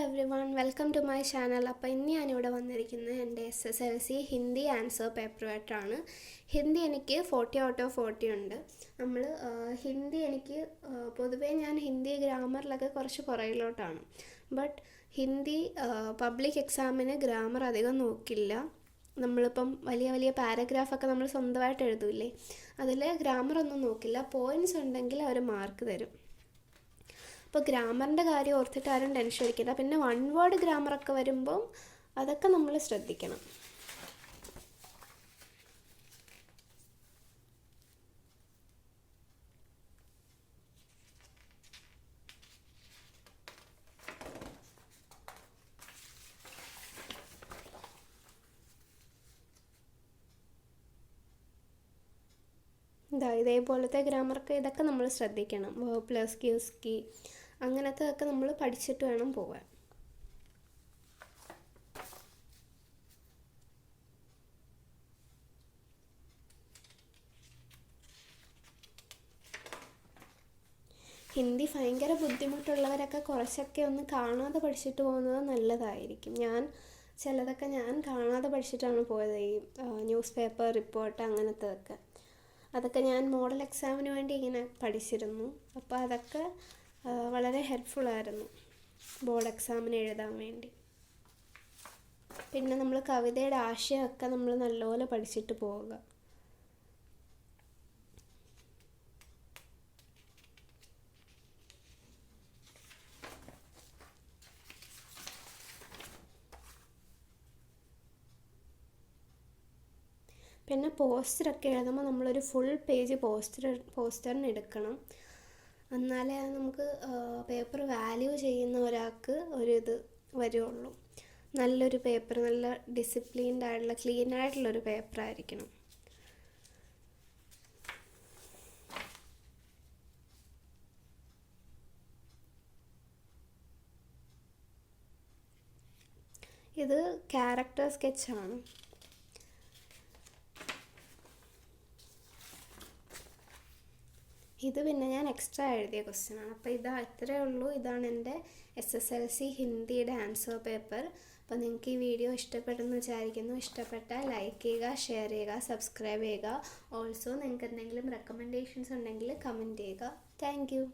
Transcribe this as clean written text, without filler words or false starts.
everyone, welcome to my channel. അപ്പോൾ ഇന്ന് ഞാനിവിടെ വന്നിരിക്കുന്നത് എൻ്റെ SSLC ഹിന്ദി ആൻസർ പേപ്പറുമായിട്ടാണ്. ഹിന്ദി എനിക്ക് 40 ഔട്ട് ഓഫ് 40 ഉണ്ട്. ഹിന്ദി എനിക്ക് പൊതുവേ ഞാൻ ഹിന്ദി ഗ്രാമറിലൊക്കെ കുറച്ച് പുറകിലോട്ടാണ്. ബട്ട് ഹിന്ദി പബ്ലിക് എക്സാമിന് ഗ്രാമർ അധികം നോക്കില്ല. നമ്മളിപ്പം വലിയ വലിയ പാരഗ്രാഫൊക്കെ നമ്മൾ സ്വന്തമായിട്ട് എഴുതൂലേ, അതിൽ ഗ്രാമറൊന്നും നോക്കില്ല. പോയിൻറ്റ്സ് ഉണ്ടെങ്കിൽ അവർ മാർക്ക് തരും. അപ്പോൾ ഗ്രാമറിൻ്റെ കാര്യം ഓർത്തിട്ട് ആരും ടെൻഷൻ അടിക്കില്ല. പിന്നെ വൺ വേർഡ് ഗ്രാമറൊക്കെ വരുമ്പം അതൊക്കെ നമ്മൾ ശ്രദ്ധിക്കണം. ഇതേപോലത്തെ ഗ്രാമറൊക്കെ ഇതൊക്കെ നമ്മൾ ശ്രദ്ധിക്കണം. പ്ലസ് ക്യൂസ്കി അങ്ങനത്തെ ഒക്കെ നമ്മൾ പഠിച്ചിട്ട് വേണം പോകാൻ. ഹിന്ദി ഭയങ്കര ബുദ്ധിമുട്ടുള്ളവരൊക്കെ കുറച്ചൊക്കെ ഒന്ന് കാണാതെ പഠിച്ചിട്ട് പോകുന്നത് നല്ലതായിരിക്കും. ചിലതൊക്കെ ഞാൻ കാണാതെ പഠിച്ചിട്ടാണ് പോയത്. ഈ ന്യൂസ് പേപ്പർ റിപ്പോർട്ട് അങ്ങനത്തെയൊക്കെ അതൊക്കെ ഞാൻ മോഡൽ എക്സാമിന് വേണ്ടി ഇങ്ങനെ പഠിച്ചിരുന്നു. അപ്പോൾ അതൊക്കെ വളരെ ഹെൽപ്ഫുള്ളായിരുന്നു ബോർഡ് എക്സാമിന് എഴുതാൻ വേണ്ടി. പിന്നെ നമ്മൾ കവിതയുടെ ആശയമൊക്കെ നമ്മൾ നല്ലപോലെ പഠിച്ചിട്ട് പോവുക. പിന്നെ പോസ്റ്ററൊക്കെ എഴുതുമ്പോൾ നമ്മളൊരു ഫുൾ പേജ് പോസ്റ്ററിന് എടുക്കണം. എന്നാലേ നമുക്ക് പേപ്പർ വാല്യൂ ചെയ്യുന്ന ഒരാൾക്ക് ഒരിത് വരുള്ളൂ. നല്ലൊരു പേപ്പർ, നല്ല ഡിസിപ്ലിൻഡ് ആയിട്ടുള്ള ക്ലീൻ ആയിട്ടുള്ളൊരു പേപ്പറായിരിക്കണം. ഇത് ക്യാരക്ടർ സ്കെച്ചാണ്. ഇത് പിന്നെ ഞാൻ എക്സ്ട്രാ എഴുതിയ ക്വസ്റ്റ്യനാണ്. അപ്പോൾ ഇത്രയേ ഉള്ളൂ. ഇതാണ് എൻ്റെ SSLC ഹിന്ദിയുടെ ആൻസർ പേപ്പർ. അപ്പോൾ നിങ്ങൾക്ക് ഈ വീഡിയോ ഇഷ്ടപ്പെട്ടെന്ന് വിചാരിക്കുന്നു. ഇഷ്ടപ്പെട്ടാൽ ലൈക്ക് ചെയ്യുക, ഷെയർ ചെയ്യുക, സബ്സ്ക്രൈബ് ചെയ്യുക. ഓൾസോ നിങ്ങൾക്ക് എന്തെങ്കിലും റെക്കമെൻഡേഷൻസ് ഉണ്ടെങ്കിൽ കമൻറ്റ് ചെയ്യുക. Thank you.